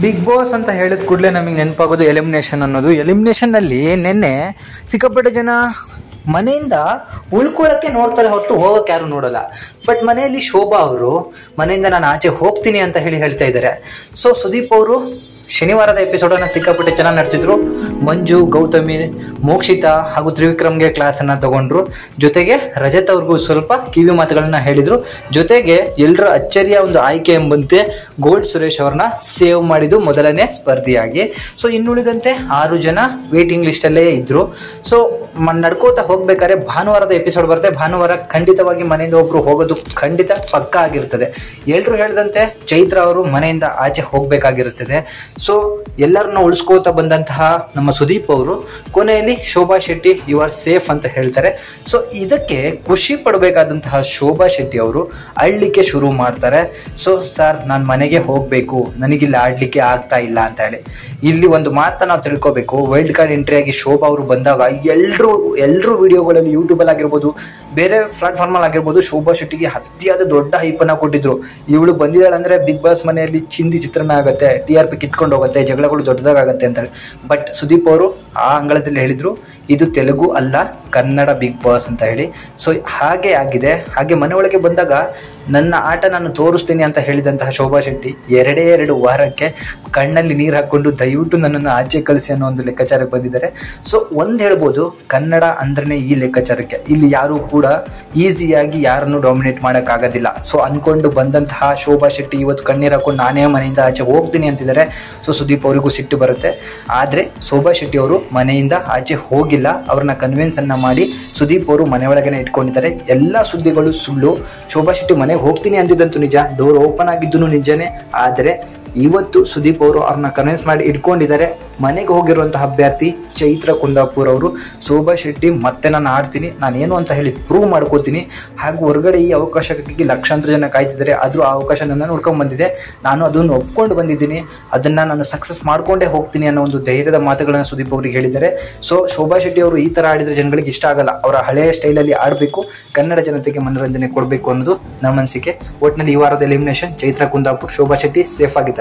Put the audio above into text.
Big boss ಅಂತ ಹೇಳಿದ ಕೂಡಲೇ ನಮಗೆ ನೆನಪಾಗೋದು ಎಲಿಮಿನೇಷನ್ ಅನ್ನೋದು. ಎಲಿಮಿನೇಷನ್ನಲ್ಲಿ ನಿನ್ನೆ ಸಿಕ್ಕಾಪಟ್ಟೆ ಜನ ಮನೆಯಿಂದ ಉಳ್ಕೊಳ್ಳೋಕ್ಕೆ ನೋಡ್ತಾರೆ ಹೊರತು ಹೋಗೋಕೆ ಯಾರು ನೋಡಲ್ಲ. ಬಟ್ ಮನೆಯಲ್ಲಿ ಶೋಭಾ ಅವರು ಮನೆಯಿಂದ ನಾನು ಆಚೆ ಹೋಗ್ತೀನಿ ಅಂತ ಹೇಳ್ತಾ ಇದ್ದಾರೆ. ಸೊ ಸುದೀಪ್ ಅವರು ಶನಿವಾರದ ಎಪಿಸೋಡನ್ನು ಸಿಕ್ಕಾಪಟ್ಟೆ ಚೆನ್ನಾಗಿ ನಡೆಸಿದ್ರು. ಮಂಜು, ಗೌತಮಿ, ಮೋಕ್ಷಿತಾ ಹಾಗೂ ತ್ರಿವಿಕ್ರಮ್ಗೆ ಕ್ಲಾಸನ್ನು ತಗೊಂಡ್ರು. ಜೊತೆಗೆ ರಜತ್ ಅವ್ರಿಗೂ ಸ್ವಲ್ಪ ಕಿವಿ ಮಾತುಗಳನ್ನ ಹೇಳಿದರು. ಜೊತೆಗೆ ಎಲ್ಲರ ಅಚ್ಚರಿಯ ಒಂದು ಆಯ್ಕೆ ಎಂಬಂತೆ ಗೋಲ್ಡ್ ಸುರೇಶ್ ಅವ್ರನ್ನ ಸೇವ್ ಮಾಡಿದ್ದು ಮೊದಲನೇ ಸ್ಪರ್ಧಿಯಾಗಿ. ಸೊ ಇನ್ನುಳಿದಂತೆ 6 ಜನ ವೇಟಿಂಗ್ ಲಿಸ್ಟಲ್ಲೇ ಇದ್ದರು. ಸೊ ನಡ್ಕೋತಾ ಹೋಗ್ಬೇಕಾದ್ರೆ ಭಾನುವಾರದ ಎಪಿಸೋಡ್ ಬರುತ್ತೆ. ಭಾನುವಾರ ಖಂಡಿತವಾಗಿ ಮನೆಯಿಂದ ಒಬ್ಬರು ಹೋಗೋದು ಖಂಡಿತ ಪಕ್ಕ ಆಗಿರ್ತದೆ. ಎಲ್ಲರೂ ಹೇಳಿದಂತೆ ಚೈತ್ರ ಅವರು ಮನೆಯಿಂದ ಆಚೆ ಹೋಗಬೇಕಾಗಿರುತ್ತದೆ. ಸೊ ಎಲ್ಲರನ್ನ ಉಳಿಸ್ಕೋತಾ ಬಂದಂತಹ ನಮ್ಮ ಸುದೀಪ್ ಅವರು ಕೊನೆಯಲ್ಲಿ Shobha Shetty you are safe ಅಂತ ಹೇಳ್ತಾರೆ. ಸೊ ಇದಕ್ಕೆ ಖುಷಿ ಪಡಬೇಕಾದಂತಹ ಶೋಭಾ ಶೆಟ್ಟಿ ಅವರು ಅಳ್ಲಿಕ್ಕೆ ಶುರು ಮಾಡ್ತಾರೆ. ಸೊ ಸರ್, ನಾನು ಮನೆಗೆ ಹೋಗಬೇಕು, ನನಗಿಲ್ಲಿ ಆಡಲಿಕ್ಕೆ ಆಗ್ತಾ ಇಲ್ಲ ಅಂತ ಹೇಳಿ. ಇಲ್ಲಿ ಒಂದು ಮಾತನ್ನ ನಾವು ತಿಳ್ಕೊಬೇಕು. ವೈಲ್ಡ್ ಕಾರ್ಡ್ ಎಂಟ್ರಿಯಾಗಿ ಶೋಭಾ ಅವರು ಬಂದಾಗ ಎಲ್ಲರೂ ವಿಡಿಯೋಗಳಲ್ಲಿ ಯೂಟ್ಯೂಬಲ್ಲಿ ಆಗಿರ್ಬೋದು, ಬೇರೆ ಪ್ಲಾಟ್ಫಾರ್ಮಲ್ಲಿ ಆಗಿರ್ಬೋದು, ಶೋಭಾ ಶೆಟ್ಟಿಗೆ ಅತಿಯಾದ ದೊಡ್ಡ ಹೈಪನ್ನು ಕೊಟ್ಟಿದ್ರು. ಇವಳು ಬಂದಿದ್ದಾಳೆ ಅಂದರೆ ಬಿಗ್ ಬಾಸ್ ಮನೆಯಲ್ಲಿ ಚಿಂದಿ ಚಿತ್ರಣ ಆಗುತ್ತೆ, TRP ಕಿತ್ಕೊಂಡು ಹೋಗುತ್ತೆ, ಜಗಳಗಳು ದೊಡ್ಡದಾಗತ್ತೆ ಅಂತೇಳಿ. ಬಟ್ ಸುದೀಪ್ ಅವರು ಆ ಅಂಗಳದಲ್ಲಿ ಹೇಳಿದರು, ಇದು ತೆಲುಗು ಅಲ್ಲ, ಕನ್ನಡ ಬಿಗ್ ಬಾಸ್ ಅಂತ ಹೇಳಿ. ಸೊ ಹಾಗೆ ಆಗಿದೆ. ಹಾಗೆ ಮನೆ ಒಳಗೆ ಬಂದಾಗ ನನ್ನ ಆಟ ನಾನು ತೋರಿಸ್ತೀನಿ ಅಂತ ಹೇಳಿದಂತಹ ಶೋಭಾ ಶೆಟ್ಟಿ 2 ವಾರಕ್ಕೆ ಕಣ್ಣಲ್ಲಿ ನೀರು ಹಾಕ್ಕೊಂಡು ದಯವಿಟ್ಟು ನನ್ನನ್ನು ಆಚೆ ಕಳಿಸಿ ಅನ್ನೋ ಒಂದು ಲೆಕ್ಕಾಚಾರಕ್ಕೆ ಬಂದಿದ್ದಾರೆ. ಸೊ ಒಂದು ಹೇಳ್ಬೋದು, ಕನ್ನಡ ಅಂದ್ರೆ ಈ ಲೆಕ್ಕಾಚಾರಕ್ಕೆ ಇಲ್ಲಿ ಯಾರೂ ಕೂಡ ಈಸಿಯಾಗಿ ಯಾರನ್ನು ಡಾಮಿನೇಟ್ ಮಾಡೋಕ್ಕಾಗೋದಿಲ್ಲ. ಸೊ ಅಂದ್ಕೊಂಡು ಬಂದಂತಹ ಶೋಭಾ ಶೆಟ್ಟಿ ಇವತ್ತು ಕಣ್ಣೀರು ಹಾಕೊಂಡು ನಾನೇ ಮನೆಯಿಂದ ಆಚೆ ಹೋಗ್ತೀನಿ ಅಂತಿದ್ದಾರೆ. ಸೊ ಸುದೀಪ್ ಅವರಿಗೂ ಸಿಟ್ಟು ಬರುತ್ತೆ. ಆದರೆ ಶೋಭಾ ಶೆಟ್ಟಿ ಅವರು ಮನೆಯಿಂದ ಆಚೆ ಹೋಗಿಲ್ಲ. ಅವ್ರನ್ನ ಕನ್ವಿನ್ಸನ್ನು ಮಾಡಿ ಸುದೀಪ್ ಅವರು ಮನೆ ಒಳಗನೆ ಇಟ್ಕೊಂಡಿದ್ದಾರೆ. ಎಲ್ಲ ಸುದ್ದಿಗಳು ಸುಳ್ಳು. ಶೋಭಾ ಶೆಟ್ಟಿ ಮನೆಗೆ ಹೋಗ್ತೀನಿ ಅಂದಿದ್ದಂತೂ ನಿಜ, ಡೋರ್ ಓಪನ್ ಆಗಿದ್ದು ನಿಜನೇ. ಆದರೆ ಇವತ್ತು ಸುದೀಪ್ ಅವರು ಅವ್ರನ್ನ ಕನ್ವಿನ್ಸ್ ಮಾಡಿ ಇಟ್ಕೊಂಡಿದ್ದಾರೆ. ಮನೆಗೆ ಹೋಗಿರುವಂತಹ ಅಭ್ಯರ್ಥಿ ಚೈತ್ರ ಕುಂದಾಪುರ್ ಅವರು ಶೋಭಾ ಶೆಟ್ಟಿ ಮತ್ತೆ ನಾನು ಆಡ್ತೀನಿ, ನಾನೇನು ಅಂತ ಹೇಳಿ ಪ್ರೂವ್ ಮಾಡ್ಕೋತೀನಿ. ಹಾಗೂ ಹೊರಗಡೆ ಈ ಅವಕಾಶಕ್ಕಾಗಿ ಲಕ್ಷಾಂತರ ಜನ ಕಾಯ್ತಿದ್ದಾರೆ. ಆದರೂ ಆ ಅವಕಾಶ ನನ್ನ ನೋಡ್ಕೊಂಡು ಬಂದಿದೆ, ನಾನು ಅದನ್ನು ಒಪ್ಕೊಂಡು ಬಂದಿದ್ದೀನಿ, ಅದನ್ನು ನಾನು ಸಕ್ಸಸ್ ಮಾಡ್ಕೊಂಡೇ ಹೋಗ್ತೀನಿ ಅನ್ನೋ ಒಂದು ಧೈರ್ಯದ ಮಾತುಗಳನ್ನು ಸುದೀಪ್ ಅವರಿಗೆ ಹೇಳಿದ್ದಾರೆ. ಸೊ ಶೋಭಾ ಶೆಟ್ಟಿ ಅವರು ಈ ಥರ ಆಡಿದರೆ ಜನಗಳಿಗೆ ಇಷ್ಟ ಆಗಲ್ಲ. ಅವರ ಹಳೆಯ ಸ್ಟೈಲಲ್ಲಿ ಆಡಬೇಕು, ಕನ್ನಡ ಜನತೆಗೆ ಮನೋರಂಜನೆ ಕೊಡಬೇಕು ಅನ್ನೋದು ನಮ್ಮ ಅನಿಸಿಕೆ. ಒಟ್ಟಿನಲ್ಲಿ ಈ ವಾರದ ಎಲಿಮಿನೇಷನ್ ಚೈತ್ರ ಕುಂದಾಪುರ್, ಶೋಭಾ ಶೆಟ್ಟಿ ಸೇಫ್ ಆಗಿದ್ದಾರೆ.